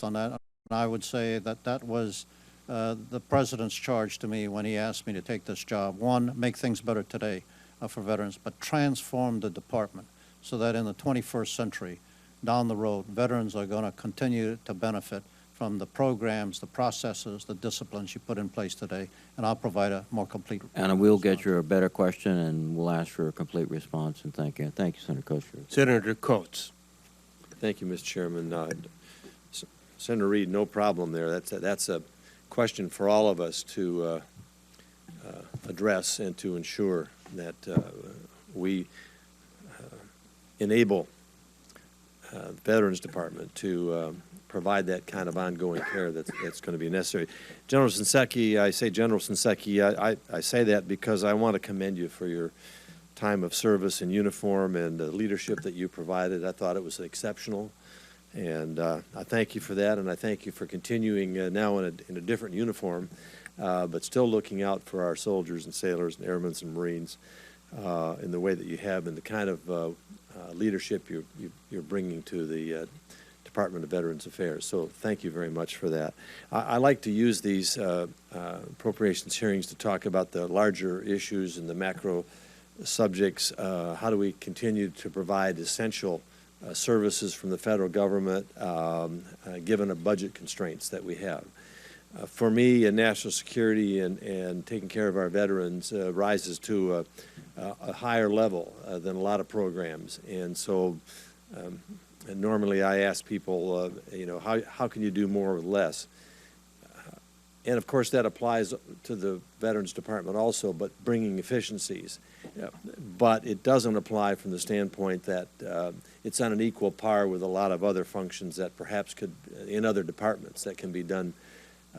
honest on that. And I would say that that was the President's charge to me when he asked me to take this job. One, make things better today for veterans, but transform the department so that in the 21st century, down the road, veterans are going to continue to benefit from the programs, the processes, the disciplines you put in place today, and I'll provide a more complete And I will get you a better question, and we'll ask for a complete response, and thank you. Thank you, Senator Kosher. Senator Coates. Thank you, Mr. Chairman. Senator Reed, no problem there. That's a question for all of us to address and to ensure that we enable the Veterans Department to provide that kind of ongoing care that's going to be necessary. General Shinseki, I say General Shinseki, I say that because I want to commend you for your time of service in uniform and the leadership that you provided. I thought it was exceptional, and I thank you for that, and I thank you for continuing now in a different uniform, but still looking out for our soldiers and sailors and airmen and Marines in the way that you have and the kind of leadership you're bringing to the Department of Veterans Affairs. So thank you very much for that. I like to use these appropriations hearings to talk about the larger issues and the macro subjects. How do we continue to provide essential services from the federal government given the budget constraints that we have? For me, national security and taking care of our veterans rises to a higher level than a lot of programs. And so and normally I ask people, you know, how can you do more with less? And of course that applies to the Veterans Department also, but bringing efficiencies. But it doesn't apply from the standpoint that it's on an equal par with a lot of other functions that perhaps could, in other departments, that can be done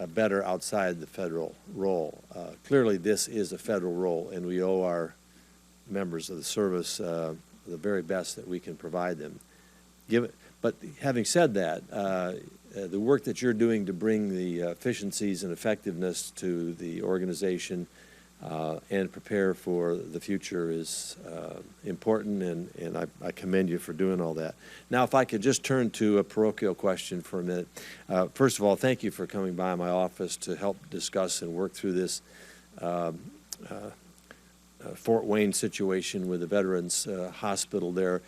better outside the federal role. Clearly this is a federal role, and we owe our members of the service the very best that we can provide them. But having said that, the work that you're doing to bring the efficiencies and effectiveness to the organization and prepare for the future is important, and I commend you for doing all that. Now, if I could just turn to a parochial question for a minute. First of all, thank you for coming by my office to help discuss and work through this Fort Wayne situation with the Veterans Hospital there.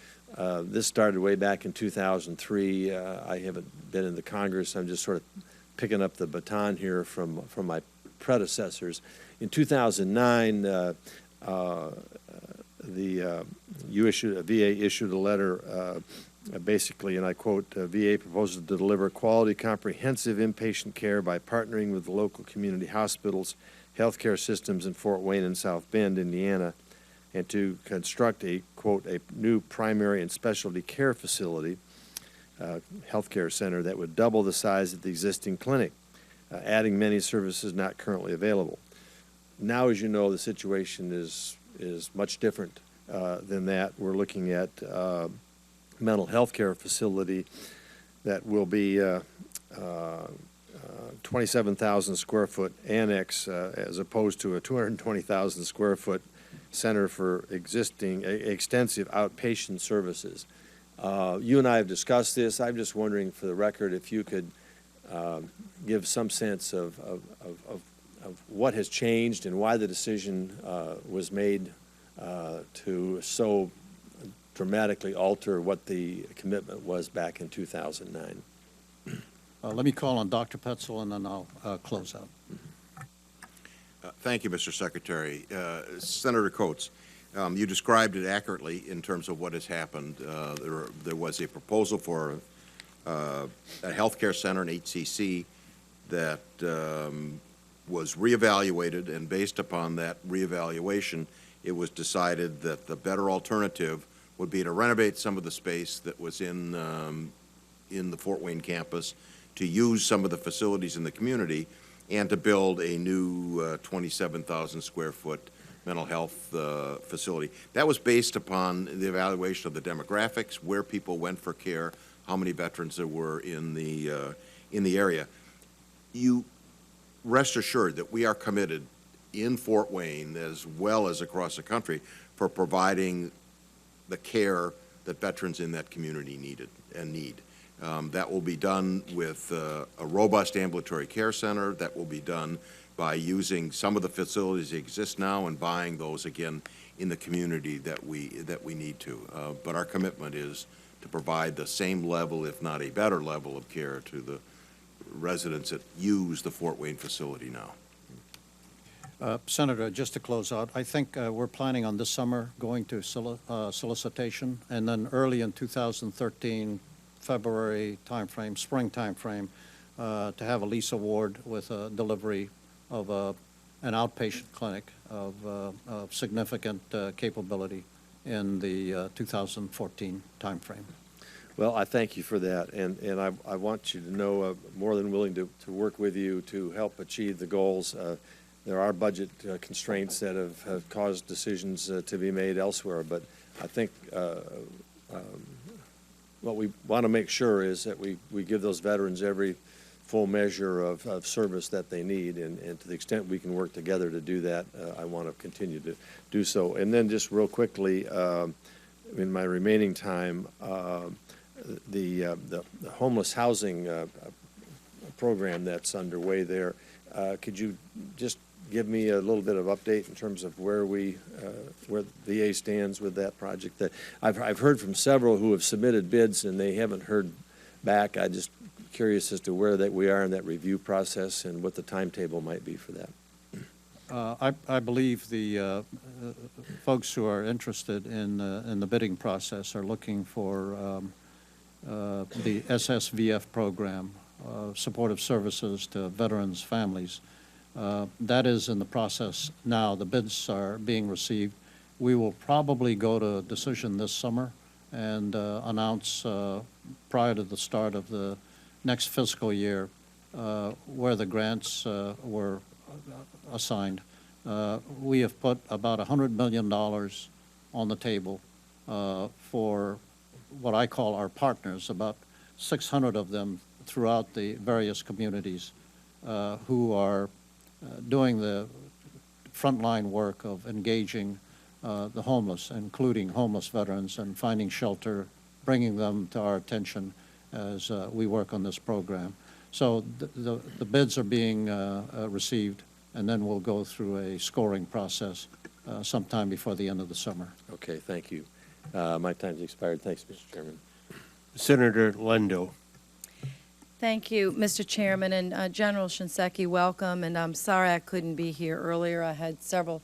This started way back in 2003. I haven't been in the Congress. I'm just sort of picking up the baton here from my predecessors. In 2009, VA issued a letter basically, and I quote, VA proposes to deliver quality, comprehensive inpatient care by partnering with the local community hospitals, healthcare systems in Fort Wayne and South Bend, Indiana, and to construct a, quote, a new primary and specialty care facility, healthcare center that would double the size of the existing clinic, adding many services not currently available. Now, as you know, the situation is much different than that. We're looking at mental health care facility that will be 27,000 square foot annex as opposed to a 220,000 square foot center for existing extensive outpatient services. You and I have discussed this. I'm just wondering, for the record, if you could give some sense of what has changed and why the decision was made to so dramatically alter what the commitment was back in 2009. Let me call on Dr. Petzl, and then I'll close out. Thank you, Mr. Secretary. Senator Coates, you described it accurately in terms of what has happened. There was a proposal for a healthcare center, an HCC, that was reevaluated, and based upon that reevaluation, it was decided that the better alternative would be to renovate some of the space that was in the Fort Wayne campus, to use some of the facilities in the community, and to build a new 27,000 square foot mental health facility. That was based upon the evaluation of the demographics, where people went for care, how many veterans there were in the area. You rest assured that we are committed in Fort Wayne, as well as across the country, for providing the care that veterans in that community needed and need. That will be done with a robust ambulatory care center. That will be done by using some of the facilities that exist now and buying those again in the community that we need to. But our commitment is to provide the same level, if not a better level of care to the residents that use the Fort Wayne facility now. Senator, just to close out, I think we're planning on this summer going to solicitation, and then early in 2013, February timeframe, spring timeframe, to have a lease award with a delivery of an outpatient clinic of significant capability in the 2014 timeframe. Well, I thank you for that, and I want you to know I'm more than willing to work with you to help achieve the goals. There are budget constraints that have caused decisions to be made elsewhere, but I think what we want to make sure is that we give those veterans every full measure of service that they need, and to the extent we can work together to do that, I want to continue to do so. And then just real quickly, in my remaining time, the homeless housing program that's underway there, could you just give me a little bit of update in terms of where VA stands with that project? That I've heard from several who have submitted bids and they haven't heard back. I'm just curious as to where we are in that review process and what the timetable might be for that. I believe the folks who are interested in the bidding process are looking for the SSVF program, supportive services to veterans' families. That is in the process now. The bids are being received. We will probably go to a decision this summer and announce prior to the start of the next fiscal year where the grants were assigned. We have put about $100 million on the table for what I call our partners, about 600 of them throughout the various communities who are doing the frontline work of engaging the homeless, including homeless veterans, and finding shelter, bringing them to our attention as we work on this program. So the bids are being received, and then we'll go through a scoring process sometime before the end of the summer. Okay, thank you. My time's expired. Thanks, Mr. Chairman. Senator Lendo. Thank you, Mr. Chairman, and General Shinseki, welcome. And I'm sorry I couldn't be here earlier. I had several